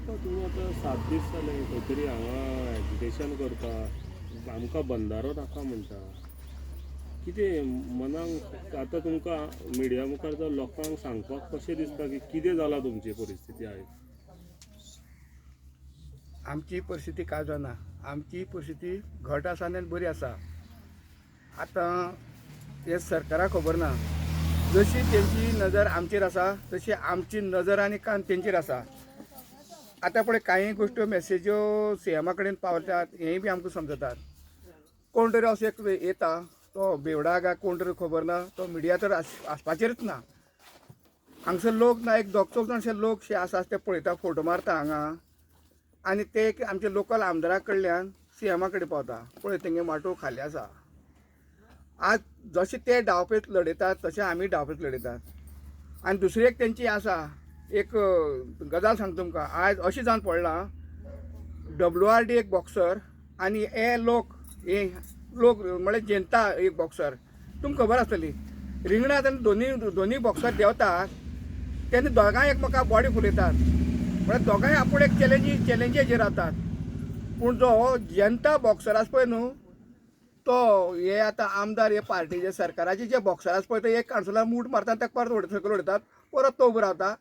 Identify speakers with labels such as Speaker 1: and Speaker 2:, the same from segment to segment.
Speaker 1: आता तुम्ही आता 7 दीस जाले खंय तरी हांगा एज्युकेशन करता, आमकां बंधारो नाका म्हणटा. कितें मनाक आतां तुमकां मिडिया मुखार जर लोकांक सांगपाक कशें दिसता की कितें जाला तुमची परिस्थिती आयज?
Speaker 2: आमची परिस्थिती काय जाना. आमची परिस्थिती घट आसा आनी बरी आसा. आतां हे सरकाराक खबर ना. जशी तेंची नजर आमचेर आसा तशी आमची नजर आनी कान तेंचेर आसा. आतां पळय कांय गोश्ट्यो मेसेज्यो सीएमा कडेन पावतात, हेंय बी आमकां समजतात. कोण तरी असो एक येता, तो बेवडा काय कोण तरी खबर ना, तो मिडिया तर आसपाचेरच ना. हांगसर लोक ना एक दोग चौग जाण लोक शे आसा ते पळयता, फोटो मारता हांगा, आनी ते एक आमचे लोकल आमदारा कडल्यान सीएमा कडेन पावता. पळय तेंगे माटोव खाली आसा. आज जशे ते डावपेच लडयतात तशें आमी डावपेच लडयतात. आनी दुसरी एक तेंची आसा, एक गजाल सांगता तुमकां. आयज अशें जावन पडलां, WRD एक बॉक्सर आनी हे लोक म्हळ्यार जेंता एक बॉक्सर. तुमकां खबर आसतली, रिंगणांत आनी दोनी बॉक्सर देंवतात तेन्ना दोगांय एकमेकाक बॉडी फुलयतात. म्हळ्यार दोगांय आपूण एक चॅलेंजीचेर रावतात. पूण जो जेंता बॉक्सर आसा पळय न्हू, तो हे आतां आमदार हे पार्टीचे सरकाराचे जे बॉक्सर आसा पळय ते एक काणसोला मूठ मारतात, ताका परत सकयल उडयतात, परत तो उबो रावता,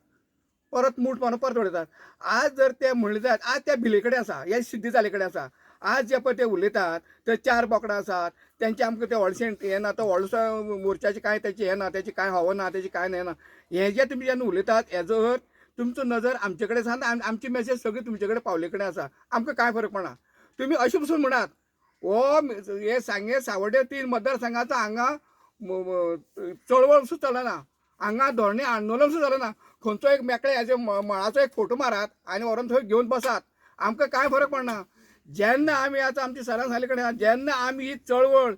Speaker 2: परत मूठ मारून परत उडयतात. आज जर ते म्हणले जायत, आज त्या भिले कडेन आसा, हे सिद्धी जाले कडेन आसा. आज जे पळय ते उलयतात ते 4 बोकडां आसात, तेंचे आमकां ते व्हडशें हें ना, तो व्हडलोसो मोर्चाचें कांय तेचें हें ना, तेची कांय हवो ना, तेची कांय हें ना. हें जे तुमी जेन्ना उलयतात हेजर तुमचो नजर आमचे कडेन आसा आनी आमची मेसेज सगळी तुमचे कडेन पावले कडेन आसा. आमकां कांय फरक पडना. तुमी अशें पसून म्हणात, हो हे सांगे सावड्डे 3 मतदारसंघाचो हांगा चळवळ सुद्दां चलना, हांगा धरणे आंदोलन सुद्दां जालें ना. खंयचो एक मेकळे हेजो मळाचो एक फोटो मारात आनी व्हरोन थंय घेवन बसात, आमकां कांय फरक पडना. जेन्ना आमी आतां आमच्या सरान सांगले कडेन जेन्ना आमी ही चळवळ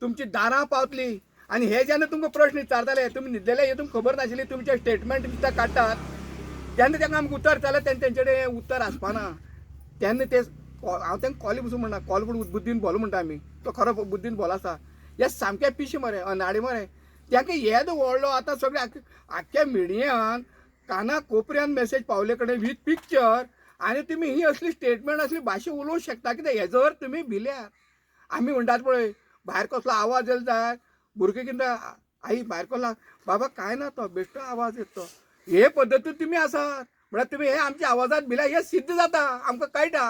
Speaker 2: तुमची दारां पावतली आनी हे जेन्ना तुमकां प्रश्न विचारताले, तुमी न्हिदलेले हे तुमकां खबर नाशिल्ली, तुमचे स्टेटमेंट सुद्दां काडटात, तेन्ना तांकां आमकां उत्तर विचारलें, तेन्ना तेंचे कडेन उत्तर आसपाना. तेन्ना ते हांव तांकां कॉली पसून म्हणना, कॉल पूण बुद्दीन बोलो म्हणटा आमी, तो खरो बुद्दीन बोलो आसा. हे सामके पिशे मरे, अनाडे मरे. तांकां येद व्हडलो आतां सगळे आख्ख्या मिडियान काना कोपऱ्यान मेसेज पावले कडेन वीथ पिक्चर, आनी तुमी ही असली स्टेटमेंट असली भाशा उलोवंक शकता कितें? हेजर तुमी भिल्यात. आमी म्हणटात पळय, भायर कसलो आवाज येयलो जाय, भुरगे कितें आई भायर कसलो, बाबा कांय ना, तो बेश्टो आवाज येता. हे पद्दतीन तुमी आसात म्हळ्यार तुमी हे आमच्या आवाजांत भिल्या, हे सिद्ध जाता, आमकां कळटा.